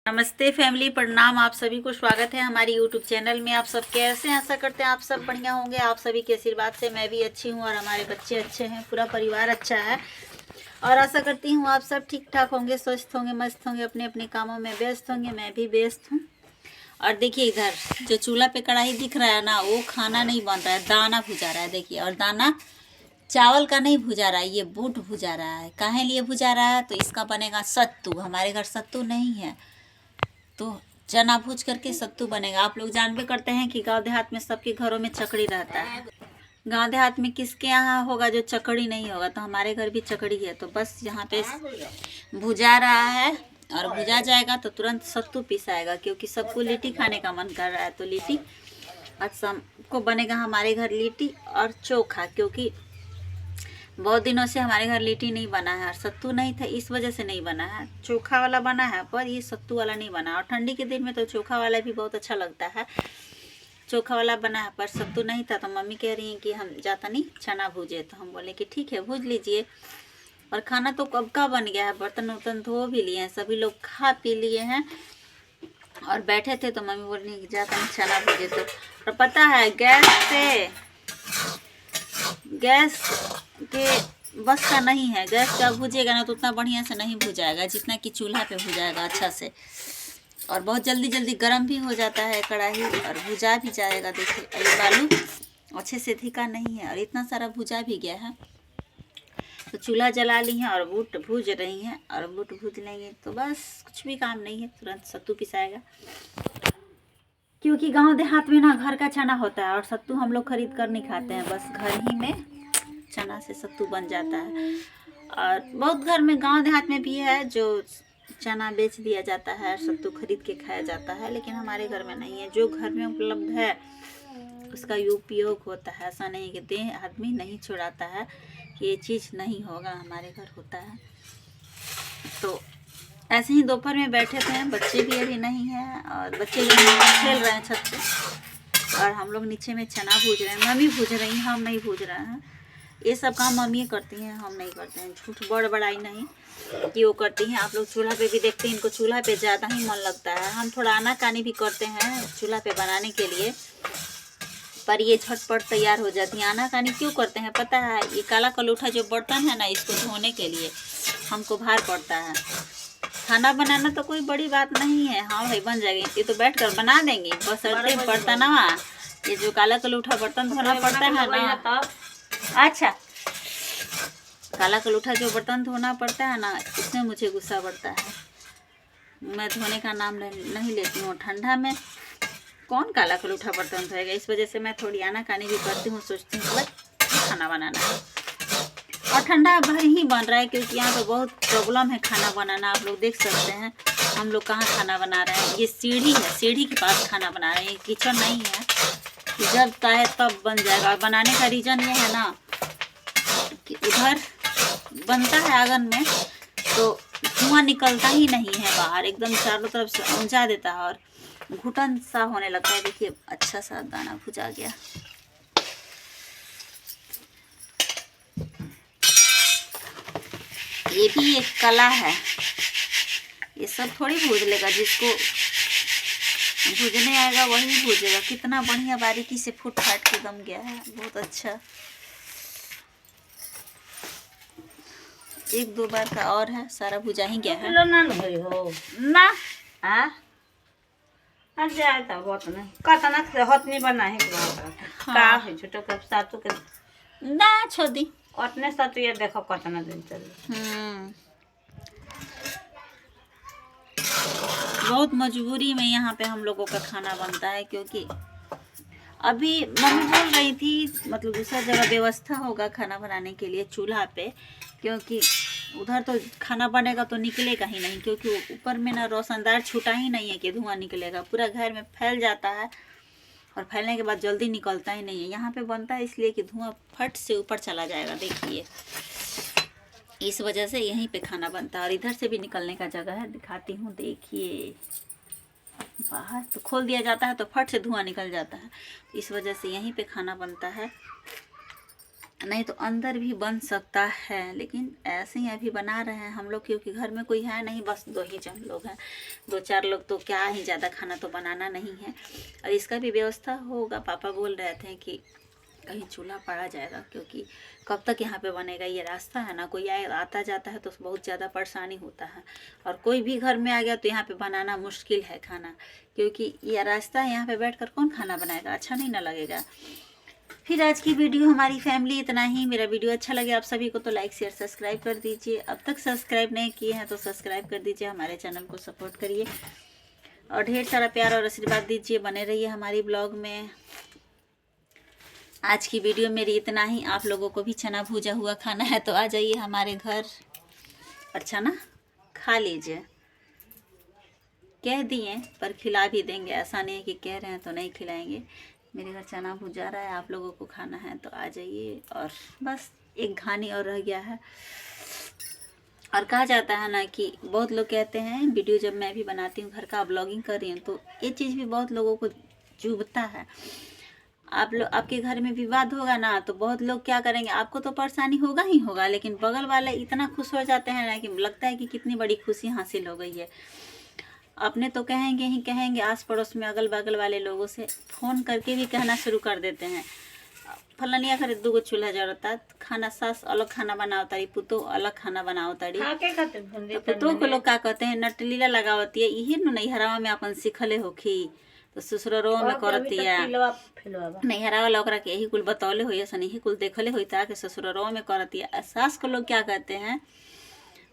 नमस्ते फैमिली, प्रणाम। आप सभी को स्वागत है हमारी यूट्यूब चैनल में। आप सब कैसे हैं? आशा करते हैं आप सब बढ़िया होंगे। आप सभी के आशीर्वाद से मैं भी अच्छी हूं और हमारे बच्चे अच्छे हैं, पूरा परिवार अच्छा है और आशा करती हूं आप सब ठीक ठाक होंगे, स्वस्थ होंगे, मस्त होंगे, अपने अपने कामों में व्यस्त होंगे। मैं भी व्यस्त हूँ। और देखिए इधर जो चूल्हा पे कढ़ाई दिख रहा है ना, वो खाना नहीं बन रहा है, दाना भुजा रहा है। देखिए, और दाना चावल का नहीं भुजा रहा है, ये बूट भुजा रहा है। काहे लिए भुजा रहा है? तो इसका बनेगा सत्तू। हमारे घर सत्तू नहीं है तो चना भूज करके सत्तू बनेगा। आप लोग जानबे करते हैं कि गांव देहात में सबके घरों में चकड़ी रहता है। गांव देहात में किसके यहाँ होगा जो चकड़ी नहीं होगा? तो हमारे घर भी चकड़ी है। तो बस यहाँ पे भुजा रहा है और भुजा जाएगा तो तुरंत सत्तू पिसाएगा, क्योंकि सबको लिट्टी खाने का मन कर रहा है। तो लिट्टी आज शाम को बनेगा हमारे घर लिट्टी और चोखा, क्योंकि बहुत दिनों से हमारे घर लिट्टी नहीं बना है और सत्तू नहीं था, इस वजह से नहीं बना है। चोखा वाला बना है पर ये सत्तू वाला नहीं बना। और ठंडी के दिन में तो चोखा वाला भी बहुत अच्छा लगता है। चोखा वाला बना है पर सत्तू नहीं था। तो मम्मी कह रही हैं कि हम जाता नहीं चना भूजे। तो हम बोले कि ठीक है, भूज लीजिए। और खाना तो कब का बन गया है, बर्तन वर्तन धो भी लिए हैं, सभी लोग खा पी लिए हैं और बैठे थे। तो मम्मी बोल रही कि जाता नहीं चना भूजे। तो और पता है गैस के बस का नहीं है। गैस का भुजेगा ना तो उतना बढ़िया से नहीं भुजाएगा जितना कि चूल्हा पे भुजाएगा अच्छा से। और बहुत जल्दी जल्दी गर्म भी हो जाता है कढ़ाई और भुजा भी जाएगा। देखिए ये बालू अच्छे से धिका नहीं है और इतना सारा भुजा भी गया है। तो चूल्हा जला ली है और बूट भूज रही हैं। और बूट भूज लेंगे तो बस कुछ भी काम नहीं है, तुरंत सत्तू पिसाएगा। क्योंकि गांव देहात में ना घर का चना होता है और सत्तू हम लोग खरीद कर नहीं खाते हैं, बस घर ही में चना से सत्तू बन जाता है। और बहुत घर में गांव देहात में भी है जो चना बेच दिया जाता है, सत्तू खरीद के खाया जाता है, लेकिन हमारे घर में नहीं है। जो घर में उपलब्ध है उसका उपयोग होता है। ऐसा नहीं कि देह आदमी नहीं छुड़ाता है कि ये चीज़ नहीं होगा, हमारे घर होता है। तो ऐसे ही दोपहर में बैठे थे, बच्चे भी अभी नहीं हैं और बच्चे खेल रहे हैं छत पे और हम लोग नीचे में चना भूज रहे हैं। मम्मी भूज रही हैं, हम नहीं भूज रहे हैं। ये सब काम मम्मी करती हैं, हम नहीं करते हैं। झूठ बड़ाई नहीं कि वो करती हैं। आप लोग चूल्हा पे भी देखते हैं, इनको चूल्हा पे ज़्यादा ही मन लगता है। हम थोड़ा आनाकानी भी करते हैं चूल्हा पे बनाने के लिए, पर ये झटपट तैयार हो जाती है। आनाकानी क्यों करते हैं पता है? ये काला कलूठा जो बर्तन है ना, इसको धोने के लिए हमको भार पड़ता है। खाना बनाना तो कोई बड़ी बात नहीं है। हाँ भाई बन जाएगी, ये तो बैठ कर बना देंगी, बशर्ते बर्तन ना, ये जो काला कलूठा बर्तन धोना पड़ता है ना। अच्छा, काला कलूठा जो बर्तन धोना पड़ता है ना, इसमें मुझे गुस्सा बढ़ता है। मैं धोने का नाम नहीं लेती हूँ। ठंडा में कौन काला कलूठा बर्तन धोएगा? इस वजह से मैं थोड़ी आनाकानी भी करती हूँ, सोचती हूँ बस खाना बनाना है। और ठंडा भर ही बन रहा है क्योंकि यहाँ तो बहुत प्रॉब्लम है खाना बनाना। आप लोग देख सकते हैं हम लोग कहाँ खाना बना रहे हैं। ये सीढ़ी है, सीढ़ी के पास खाना बना रहे हैं, ये किचन नहीं है। जब चाहे तब बन जाएगा। और बनाने का रीज़न ये है ना कि उधर बनता है आंगन में तो धुआं निकलता ही नहीं है बाहर, एकदम चारों तरफ से ऊंचा देता है और घुटन सा होने लगता है। देखिए अच्छा सा दाना भुजा गया। ये भी एक कला है, ये सब थोड़ी भूज लेगा। जिसको भूजने आएगा वही भूजेगा। कितना बढ़िया बारीकी से फूट फाट के दम गया है, बहुत अच्छा। एक दो बार का और है, सारा भुजा ही गया है ना। जाए तो बहुत नहीं कतना से हथ नहीं बना है का है छोटो के सातु के ना छोड़ दी उतने सातु ये देखो कतना दिन चले। बहुत मजबूरी में यहाँ पे हम लोगों का खाना बनता है, क्योंकि अभी मम्मी बोल रही थी मतलब दूसरा जगह व्यवस्था होगा खाना बनाने के लिए चूल्हा पे, क्योंकि उधर तो खाना बनेगा तो निकलेगा ही नहीं, क्योंकि ऊपर में ना रोशनदार छूटा ही नहीं है कि धुआं निकलेगा। पूरा घर में फैल जाता है और फैलने के बाद जल्दी निकलता ही नहीं है। यहाँ पे बनता है इसलिए कि धुआं फट से ऊपर चला जाएगा। देखिए इस वजह से यहीं पे खाना बनता है। और इधर से भी निकलने का जगह है, दिखाती हूँ। देखिए बाहर तो खोल दिया जाता है तो फट से धुआं निकल जाता है, इस वजह से यहीं पे खाना बनता है। नहीं तो अंदर भी बन सकता है, लेकिन ऐसे ही अभी बना रहे हैं हम लोग, क्योंकि घर में कोई है नहीं, बस 2 ही जन लोग हैं, 2-4 लोग, तो क्या ही ज़्यादा खाना तो बनाना नहीं है। और इसका भी व्यवस्था होगा। पापा बोल रहे थे कि कहीं चूल्हा पड़ा जाएगा, क्योंकि कब तक यहाँ पे बनेगा, ये रास्ता है ना, कोई आता जाता है तो बहुत ज़्यादा परेशानी होता है, और कोई भी घर में आ गया तो यहाँ पे बनाना मुश्किल है खाना, क्योंकि ये रास्ता है, यहाँ पे बैठकर कौन खाना बनाएगा, अच्छा नहीं ना लगेगा। फिर आज की वीडियो हमारी फैमिली इतना ही। मेरा वीडियो अच्छा लगे आप सभी को तो लाइक शेयर सब्सक्राइब कर दीजिए। अब तक सब्सक्राइब नहीं किए हैं तो सब्सक्राइब कर दीजिए, हमारे चैनल को सपोर्ट करिए और ढेर सारा प्यार और आशीर्वाद दीजिए। बने रहिए हमारी ब्लॉग में। आज की वीडियो मेरी इतना ही। आप लोगों को भी चना भूजा हुआ खाना है तो आ जाइए हमारे घर और चना खा लीजिए। कह दिए पर खिला भी देंगे, ऐसा नहीं है कि कह रहे हैं तो नहीं खिलाएंगे। मेरे घर चना भुजा रहा है, आप लोगों को खाना है तो आ जाइए। और बस एक घानी और रह गया है। और कहा जाता है ना कि बहुत लोग कहते हैं, वीडियो जब मैं भी बनाती हूँ घर का ब्लॉगिंग कर रही हूँ तो ये चीज़ भी बहुत लोगों को चुभता है। आपके घर में विवाद होगा ना तो बहुत लोग क्या करेंगे, आपको तो परेशानी होगा ही होगा, लेकिन बगल वाले इतना खुश हो जाते हैं ना कि लगता है कि कितनी बड़ी खुशी हासिल हो गई है। अपने तो कहेंगे ही कहेंगे, आस पड़ोस में अगल बगल वाले लोगों से फ़ोन करके भी कहना शुरू कर देते हैं, फलानिया घर 2 चूल्हा जरूरता, खाना सास अलग खाना बनाओ तारी, पुतो अलग खाना बनाओ तारी। तो पुतो को लोग क्या कहते हैं, नटलीला लगावती है, यही नैहरावा में अपन सीखले होखी तो ससुरवा में करतिया। नैहरावा लोग के यही कुल बतौले हो, यही कुल देखले होता कि ससुरवा में करतिया। सास को लोग क्या कहते हैं,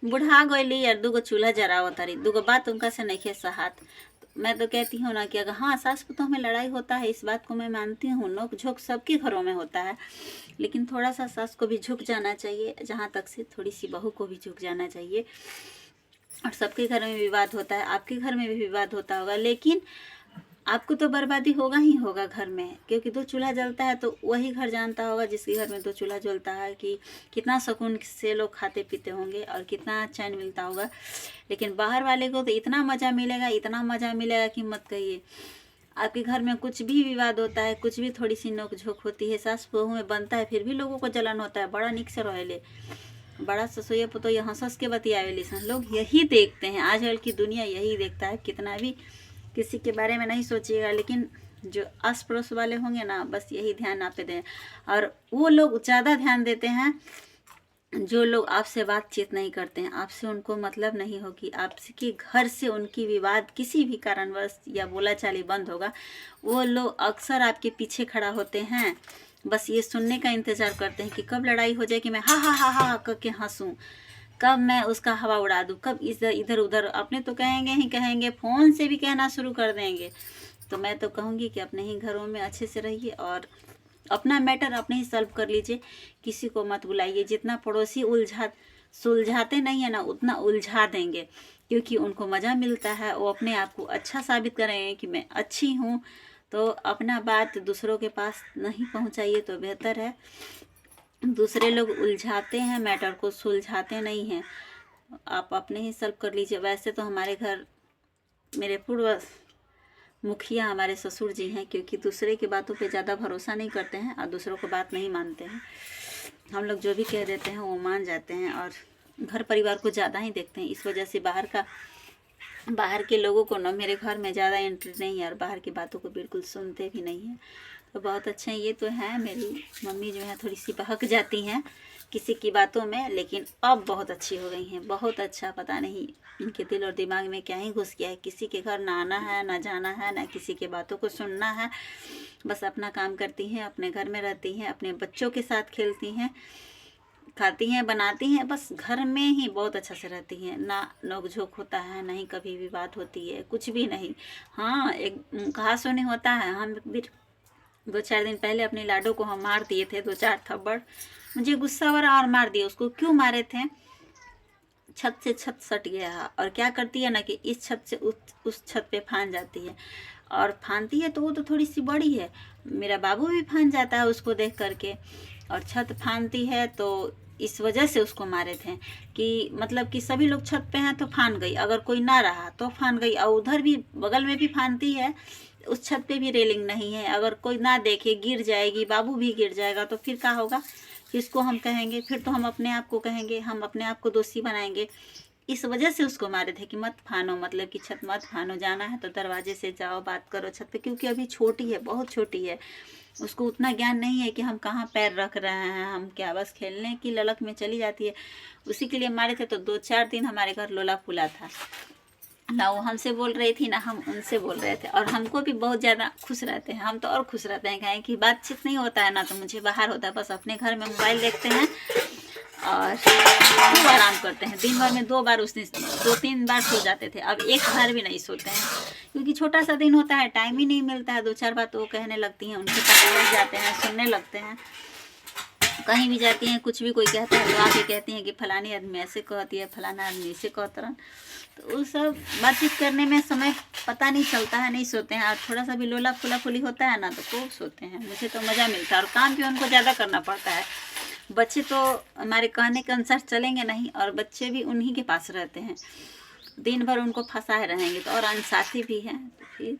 बुढ़ा गईली यार 2 चूल्हा जराव तारी, 2 बात उनका से नहीं सहात। मैं तो कहती हूँ ना कि अगर हाँ सास पुतों में लड़ाई होता है, इस बात को मैं मानती हूँ, नोक झोंक सबके घरों में होता है, लेकिन थोड़ा सा सास को भी झुक जाना चाहिए, जहाँ तक से थोड़ी सी बहू को भी झुक जाना चाहिए। और सबके घर में विवाद होता है, आपके घर में भी विवाद होता होगा, लेकिन आपको तो बर्बादी होगा ही होगा घर में, क्योंकि 2 चूल्हा जलता है तो वही घर जानता होगा जिसके घर में 2 चूल्हा जलता है कि कितना सुकून से लोग खाते पीते होंगे और कितना चैन मिलता होगा। लेकिन बाहर वाले को तो इतना मज़ा मिलेगा, इतना मज़ा मिलेगा कि मत कहिए। आपके घर में कुछ भी विवाद होता है, कुछ भी थोड़ी सी नोक झोंक होती है, सास बहू में बनता है, फिर भी लोगों को जलन होता है, बड़ा निक से रहेले, बड़ा ससुया पुतो यहाँ हंस के बतियावेली सन। लोग यही देखते हैं, आजकल की दुनिया यही देखता है। कितना भी किसी के बारे में नहीं सोचिएगा, लेकिन जो आस पड़ोस वाले होंगे ना, बस यही ध्यान आप पे दें। और वो लोग ज़्यादा ध्यान देते हैं जो लोग आपसे बातचीत नहीं करते हैं, आपसे उनको मतलब नहीं होगी, आपके घर से उनकी विवाद किसी भी कारणवश या बोलाचाली बंद होगा, वो लोग अक्सर आपके पीछे खड़ा होते हैं, बस ये सुनने का इंतज़ार करते हैं कि कब लड़ाई हो जाए कि मैं हा हा हा हा करके हंसूँ, कब मैं उसका हवा उड़ा दूँ, कब इधर उधर। अपने तो कहेंगे ही कहेंगे, फ़ोन से भी कहना शुरू कर देंगे। तो मैं तो कहूँगी कि अपने ही घरों में अच्छे से रहिए और अपना मैटर अपने ही सॉल्व कर लीजिए, किसी को मत बुलाइए। जितना पड़ोसी सुलझाते नहीं है ना, उतना उलझा देंगे, क्योंकि उनको मज़ा मिलता है, वो अपने आप को अच्छा साबित करेंगे कि मैं अच्छी हूँ। तो अपना बात दूसरों के पास नहीं पहुँचाइए तो बेहतर है। दूसरे लोग उलझाते हैं मैटर को, सुलझाते नहीं हैं। आप अपने ही सॉल्व कर लीजिए। वैसे तो हमारे घर मेरे पूर्व मुखिया हमारे ससुर जी हैं, क्योंकि दूसरे की बातों पे ज़्यादा भरोसा नहीं करते हैं और दूसरों को बात नहीं मानते हैं। हम लोग जो भी कह देते हैं वो मान जाते हैं और घर परिवार को ज़्यादा ही देखते हैं। इस वजह से बाहर के लोगों को ना मेरे घर में ज़्यादा एंट्री नहीं है और बाहर की बातों को बिल्कुल सुनते भी नहीं हैं। तो बहुत अच्छे हैं। ये तो है, मेरी मम्मी जो है थोड़ी सी बहक जाती हैं किसी की बातों में, लेकिन अब बहुत अच्छी हो गई हैं, बहुत अच्छा। पता नहीं इनके दिल और दिमाग में क्या ही घुस गया है, किसी के घर ना आना है, ना जाना है, ना किसी के बातों को सुनना है। बस अपना काम करती हैं, अपने घर में रहती हैं, अपने बच्चों के साथ खेलती हैं, खाती हैं, बनाती हैं, बस घर में ही बहुत अच्छा से रहती हैं। ना नोक झोंक होता है, नहीं कभी भी बात होती है, कुछ भी नहीं। हाँ, एक कहा सुनी होता है, हम भी 2-4 दिन पहले अपने लाडो को हम मार दिए थे 2-4 थप्पड़। मुझे गुस्सा हो रहा और मार दिया। उसको क्यों मारे थे, छत से छत सट गया और क्या करती है ना कि इस छत से उस छत पे फान जाती है, और फानती है तो वो तो थोड़ी सी बड़ी है, मेरा बाबू भी फान जाता है उसको देख करके, और छत फानती है तो इस वजह से उसको मारे थे कि मतलब कि सभी लोग छत पे हैं तो फान गई, अगर कोई ना रहा तो फान गई, और उधर भी बगल में भी फानती है, उस छत पे भी रेलिंग नहीं है, अगर कोई ना देखे गिर जाएगी, बाबू भी गिर जाएगा तो फिर क्या होगा, किसको हम कहेंगे, फिर तो हम अपने आप को कहेंगे, हम अपने आप को दोषी बनाएंगे। इस वजह से उसको मारे थे कि मत फानो, मतलब कि छत मत फानो, जाना है तो दरवाजे से जाओ, बात करो छत पे, क्योंकि अभी छोटी है, बहुत छोटी है, उसको उतना ज्ञान नहीं है कि हम कहाँ पैर रख रहे हैं, हम क्या, बस खेलने की ललक में चली जाती है। उसी के लिए मारे थे। तो 2-4 दिन हमारे घर लोला फूला था, ना वो हमसे बोल रही थी ना हम उनसे बोल रहे थे, और हमको भी बहुत ज़्यादा खुश रहते हैं, हम तो और खुश रहते हैं, कहें कि बातचीत नहीं होता है ना, तो मुझे बाहर होता है, बस अपने घर में मोबाइल देखते हैं और खूब आराम करते हैं। दिन भर में 2 बार, उस दिन 2-3 बार सो जाते थे, अब 1 बार भी नहीं सोते हैं, क्योंकि छोटा सा दिन होता है, टाइम ही नहीं मिलता है। 2-4 बात वो कहने लगती हैं, उनके पास लग जाते हैं, सुनने लगते हैं। कहीं भी जाती हैं, कुछ भी कोई कहता है तो आके कहती हैं कि फलानी आदमी ऐसे कहती है, फलाना आदमी ऐसे कहता है। तो वो सब बातचीत करने में समय पता नहीं चलता है, नहीं सोते हैं। और थोड़ा सा भी लोला फुला फुली होता है ना तो खूब सोते हैं, मुझे तो मज़ा मिलता है। और काम भी उनको ज़्यादा करना पड़ता है, बच्चे तो हमारे कहने के अनुसार चलेंगे नहीं, और बच्चे भी उन्हीं के पास रहते हैं, दिन भर उनको फंसाए रहेंगे तो, और अनसाथी भी हैं। तो फिर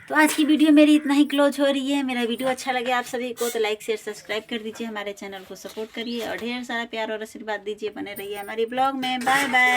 तो आज की वीडियो मेरी इतना ही क्लोज हो रही है। मेरा वीडियो अच्छा लगे आप सभी को तो लाइक शेयर सब्सक्राइब कर दीजिए, हमारे चैनल को सपोर्ट करिए और ढेर सारा प्यार और आशीर्वाद दीजिए। बने रहिए हमारी ब्लॉग में। Bye bye.